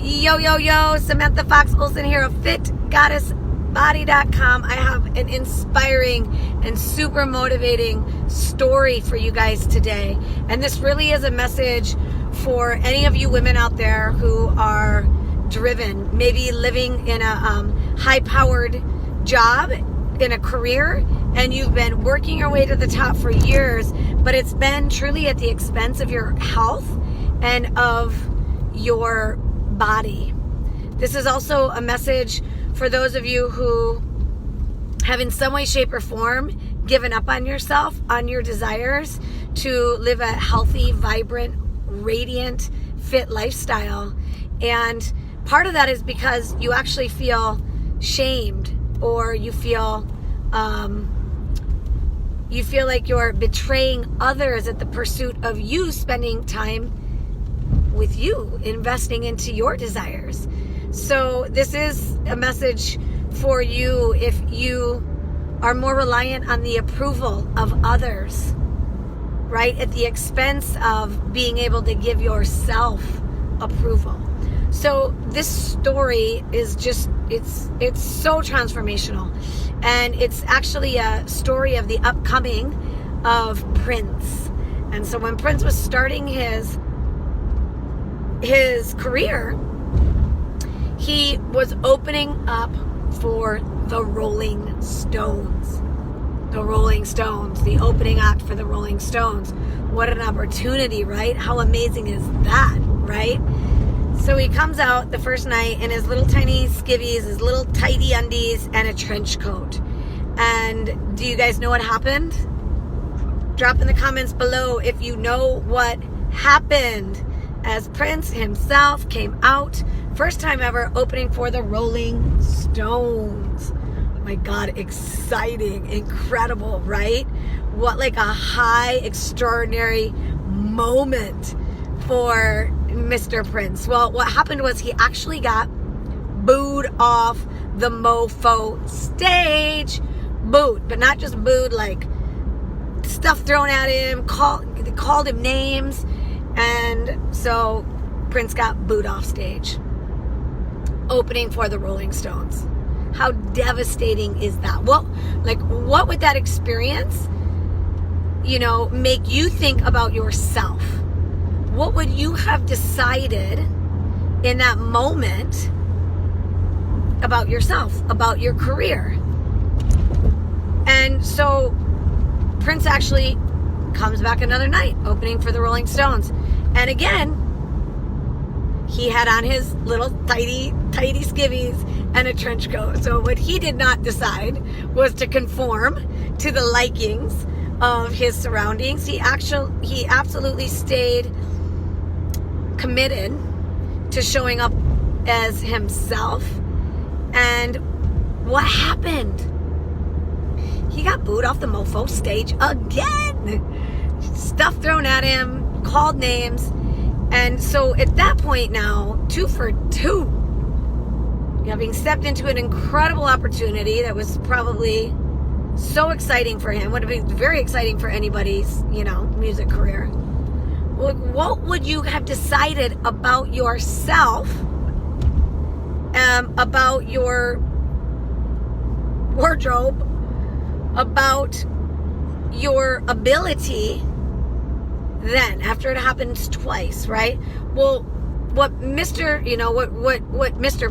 Yo, yo, yo, Samantha Fox Olson here of FitGoddessBody.com. I have an inspiring and super motivating story for you guys today. And this really is a message for any of you women out there who are driven, maybe living in a high-powered job, in a career, and you've been working your way to the top for years, but it's been truly at the expense of your health and of your body. This is also a message for those of you who have in some way, shape, or form given up on yourself, on your desires to live a healthy, vibrant, radiant, fit lifestyle. And part of that is because you actually feel shamed, or you feel like you're betraying others at the pursuit of you spending time with you, investing into your desires. So this is a message for you if you are more reliant on the approval of others, right, at the expense of being able to give yourself approval. So this story is just, it's so transformational. And it's actually a story of the upcoming of Prince. And so when Prince was starting his career, he was opening up for the Rolling Stones. The Rolling Stones, the opening act for the Rolling Stones. What an opportunity, right? How amazing is that, right? So he comes out the first night in his little tiny skivvies, his little tidy undies, and a trench coat. And do you guys know what happened? Drop in the comments below if you know what happened, as Prince himself came out, first time ever, opening for the Rolling Stones. Oh my God, exciting, incredible, right? What like a high, extraordinary moment for Mr. Prince. Well, what happened was he actually got booed off the mofo stage. Booed, but not just booed, like stuff thrown at him, called him names. And so Prince got booed off stage, opening for the Rolling Stones. How devastating is that? Well, like, what would that experience, make you think about yourself? What would you have decided in that moment about yourself, about your career? And so Prince actually comes back another night, opening for the Rolling Stones. And again, he had on his little tidy skivvies and a trench coat. So what he did not decide was to conform to the likings of his surroundings. He absolutely stayed committed to showing up as himself. And what happened? He got booed off the mofo stage again. Stuff thrown at him, called names. And so at that point now, 2 for 2, having stepped into an incredible opportunity that was probably so exciting for him, would have been very exciting for anybody's, music career. What would you have decided about yourself, about your wardrobe, about your ability then, after it happens twice, right? Well, what Mr.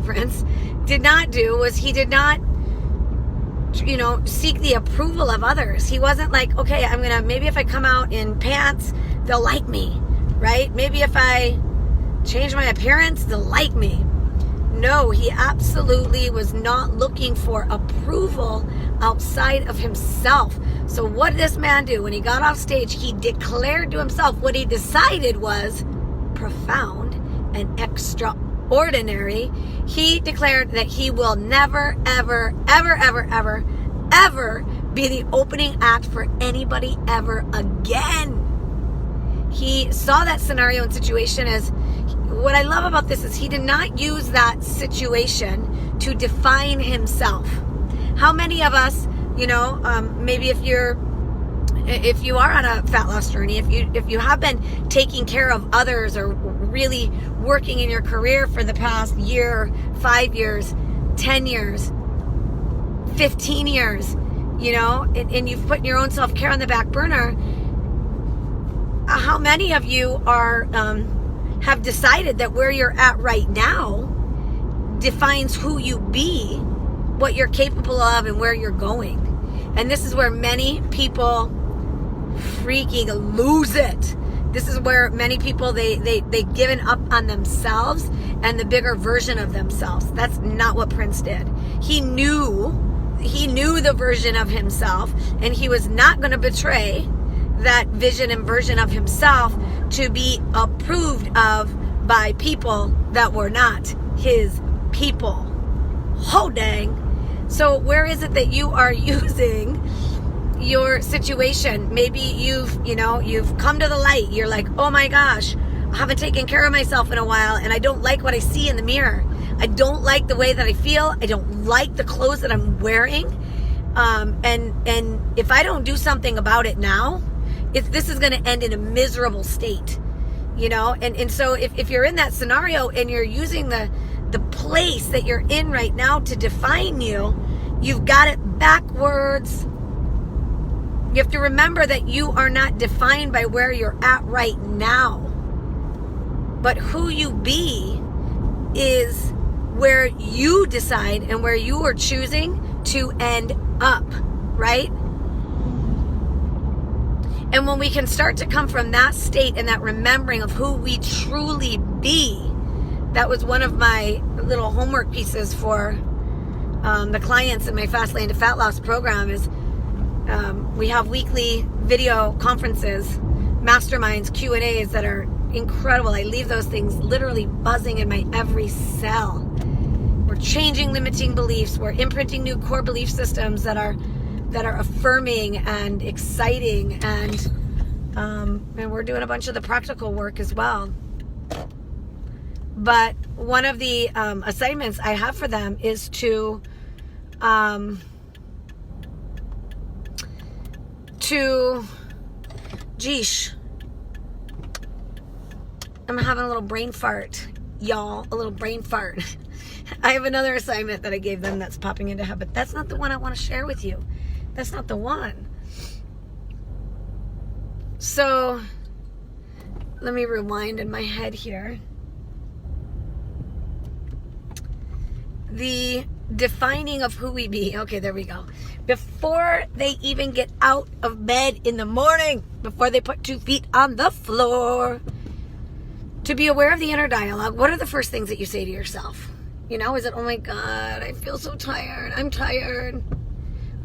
Prince did not do was he did not, seek the approval of others. He wasn't like, okay, maybe if I come out in pants, they'll like me, right? Maybe if I change my appearance, they'll like me. No, he absolutely was not looking for approval outside of himself. So what did this man do? When he got off stage, he declared to himself what he decided was profound and extraordinary. He declared that he will never, ever, ever, ever, ever, ever be the opening act for anybody ever again. He saw that scenario and situation as, what I love about this is he did not use that situation to define himself. How many of us, maybe if you're if you are on a fat loss journey, if you have been taking care of others or really working in your career for the past year, 5 years, 10 years, 15 years, you know, and you've put your own self-care on the back burner, how many of you are have decided that where you're at right now defines who you be, what you're capable of, and where you're going? And this is where many people freaking lose it. This is where many people, they've given up on themselves and the bigger version of themselves. That's not what Prince did. He knew the version of himself, and he was not going to betray that vision and version of himself to be approved of by people that were not his people. Oh, dang. So where is it that you are using your situation? Maybe you've come to the light. You're like, oh my gosh, I haven't taken care of myself in a while, and I don't like what I see in the mirror. I don't like the way that I feel. I don't like the clothes that I'm wearing. And if I don't do something about it now, this is going to end in a miserable state, you know? And so if you're in that scenario and you're using the place that you're in right now to define you, you've got it backwards. You have to remember that you are not defined by where you're at right now, but who you be is where you decide and where you are choosing to end up, right? And when we can start to come from that state and that remembering of who we truly be, that was one of my little homework pieces for the clients in my Fast Lane to Fat Loss program is we have weekly video conferences, masterminds, Q&As that are incredible. I leave those things literally buzzing in my every cell. We're changing limiting beliefs. We're imprinting new core belief systems that are affirming and exciting, and we're doing a bunch of the practical work as well. But one of the assignments I have for them is to I'm having a little brain fart, y'all, a little brain fart. I have another assignment that I gave them that's popping into head, but that's not the one I want to share with you. That's not the one. So let me rewind in my head here. The defining of who we be. Okay, there we go. Before they even get out of bed in the morning, before they put 2 feet on the floor, to be aware of the inner dialogue. What are the first things that you say to yourself? You know, is it, oh my God, I feel so tired. I'm tired.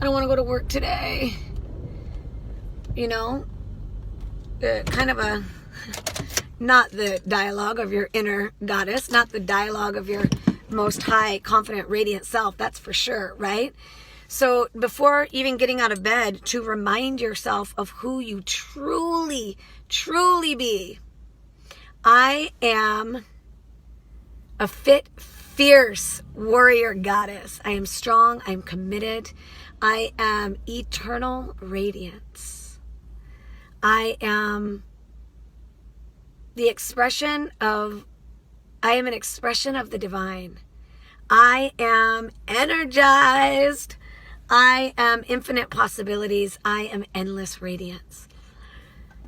I don't want to go to work today. You know, kind of a, not the dialogue of your inner goddess, not the dialogue of your most high, confident, radiant self. That's for sure, right? So before even getting out of bed, to remind yourself of who you truly, truly be. I am a fit, fierce warrior goddess. I am strong. I'm committed. I am eternal radiance. I am an expression of the divine. I am energized. I am infinite possibilities. I am endless radiance.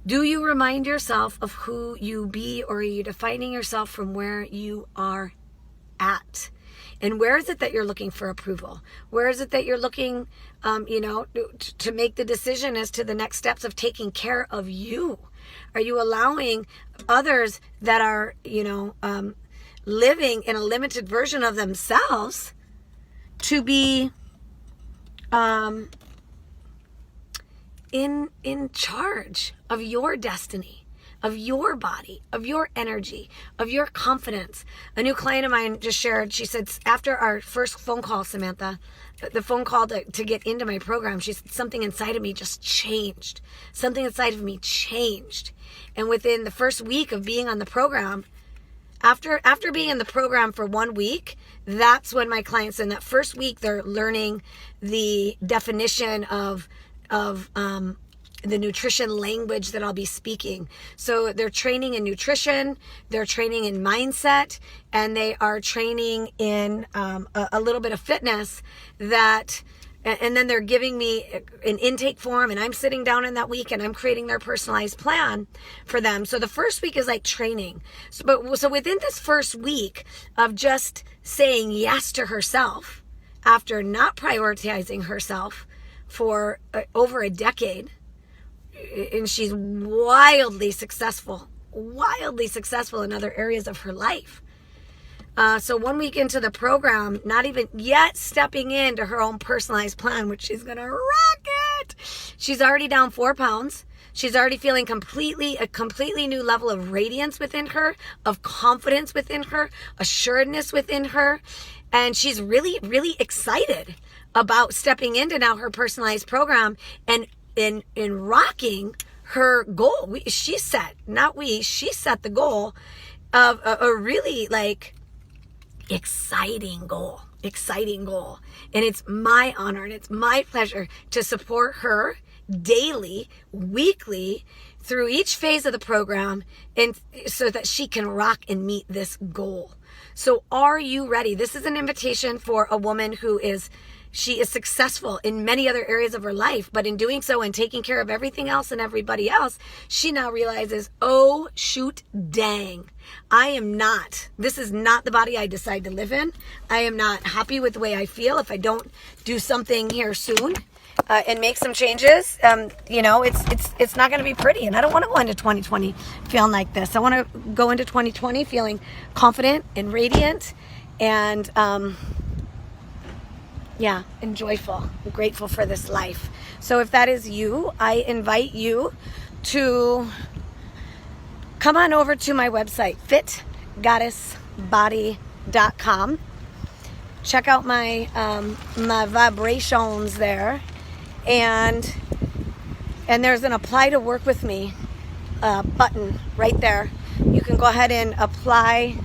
Do you remind yourself of who you be, or are you defining yourself from where you are at? And where is it that you're looking for approval? Where is it that you're looking, to make the decision as to the next steps of taking care of you? Are you allowing others that are, living in a limited version of themselves to be in charge of your destiny, of your body, of your energy, of your confidence? A new client of mine just shared, she said, after our first phone call, Samantha, the phone call to get into my program, she said, something inside of me just changed. Something inside of me changed. And within the first week of being on the program, after being in the program for 1 week, that's when my clients, in that first week, they're learning the definition of the nutrition language that I'll be speaking. So they're training in nutrition, they're training in mindset, and they are training in a little bit of fitness and then they're giving me an intake form, and I'm sitting down in that week and I'm creating their personalized plan for them. So the first week is like training. So within this first week of just saying yes to herself, after not prioritizing herself for over a decade, and she's wildly successful in other areas of her life. So 1 week into the program, not even yet stepping into her own personalized plan, which she's going to rock it. She's already down 4 pounds. She's already feeling a completely new level of radiance within her, of confidence within her, assuredness within her. And she's really, really excited about stepping into now her personalized program and in rocking her goal. She set the goal of a really like exciting goal. And it's my honor and it's my pleasure to support her daily, weekly, through each phase of the program, and so that she can rock and meet this goal. So are you ready? This is an invitation for a woman who is successful in many other areas of her life, but in doing so and taking care of everything else and everybody else, she now realizes, oh, shoot, dang, this is not the body I decide to live in. I am not happy with the way I feel if I don't do something here soon and make some changes. It's not going to be pretty, and I don't want to go into 2020 feeling like this. I want to go into 2020 feeling confident and radiant and and joyful and grateful for this life. So if that is you, I invite you to come on over to my website, fitgoddessbody.com. Check out my vibrations there, and there's an apply to work with me button right there. You can go ahead and apply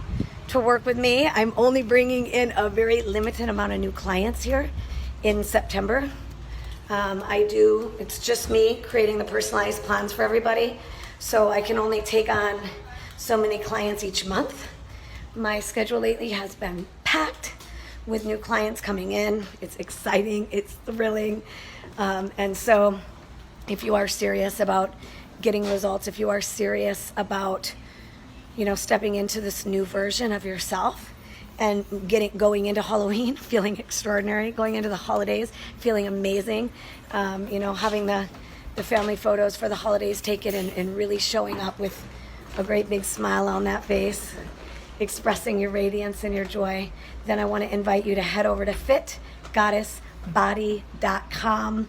to work with me. I'm only bringing in a very limited amount of new clients here in September. It's just me creating the personalized plans for everybody. So I can only take on so many clients each month. My schedule lately has been packed with new clients coming in. It's exciting, it's thrilling. And so if you are serious about getting results, if you are serious about stepping into this new version of yourself and going into Halloween feeling extraordinary, going into the holidays feeling amazing, having the family photos for the holidays taken and really showing up with a great big smile on that face, expressing your radiance and your joy, then I want to invite you to head over to fitgoddessbody.com.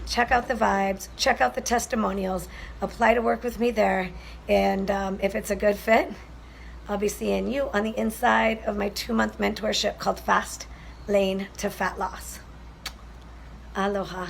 Check out the vibes, check out the testimonials, apply to work with me there, and if it's a good fit, I'll be seeing you on the inside of my 2-month mentorship called Fast Lane to Fat Loss. Aloha.